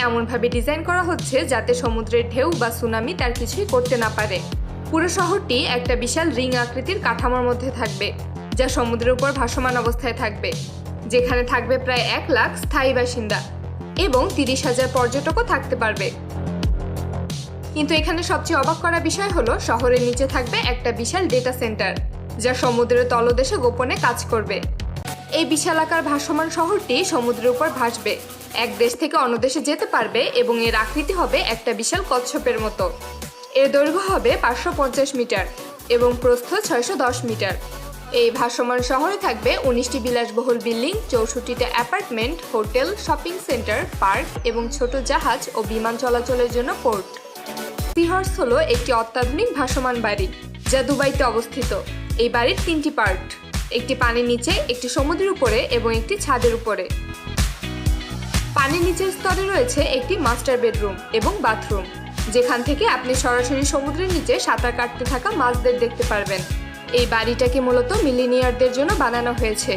এমনভাবে ডিজাইন করা হচ্ছে যাতে সমুদ্রের ঢেউ বা সুনামি তার কিছুই করতে না পারে। পুরো শহরটি একটা বিশাল রিং আকৃতির কাঠামোর মধ্যে থাকবে, যা সমুদ্রের উপর ভাসমান অবস্থায় থাকবে, যেখানে থাকবে প্রায় 1 লাখ স্থায়ী বাসিন্দা এবং 30,000 পর্যটকও থাকতে পারবে। কিন্তু এখানে সবচেয়ে অবাক করা বিষয় হলো শহরের নিচে থাকবে একটা বিশাল ডেটা সেন্টার, যা সমুদ্রের তলদেশে গোপনে কাজ করবে। এই বিশালাকার ভাসমান শহরটি সমুদ্রের উপর ভাসবে, এক দেশ থেকে অন্য দেশে যেতে পারবে এবং এর আকৃতি হবে একটা বিশাল কচ্ছপের মতো। এর দৈর্ঘ্য হবে 550 মিটার এবং প্রস্থ 610 মিটার। এই ভাসমান শহরে থাকবে 19টি বিলাসবহুল বিল্ডিং, 64টা apartment, hotel, shopping centre, park এবং ছোট জাহাজ ও বিমান চলাচলের জন্য পোর্ট। সিহর্স হলো একটি অত্যাধুনিক ভাসমান বাড়ি, যা দুবাইতে অবস্থিত। এই বাড়ির 3টি পার্ট, একটি পানির নিচে, একটি সমুদ্রের উপরে এবং একটি ছাদের উপরে। পানির নিচের স্তরে রয়েছে একটি মাস্টার বেডরুম এবং বাথরুম, যেখান থেকে আপনি সরাসরি সমুদ্রের নিচে সাঁতার কাটতে থাকা মাছদের দেখতে পারবেন। এই বাড়িটাকে মূলত মিলিনিয়ারদের জন্য বানানো হয়েছে।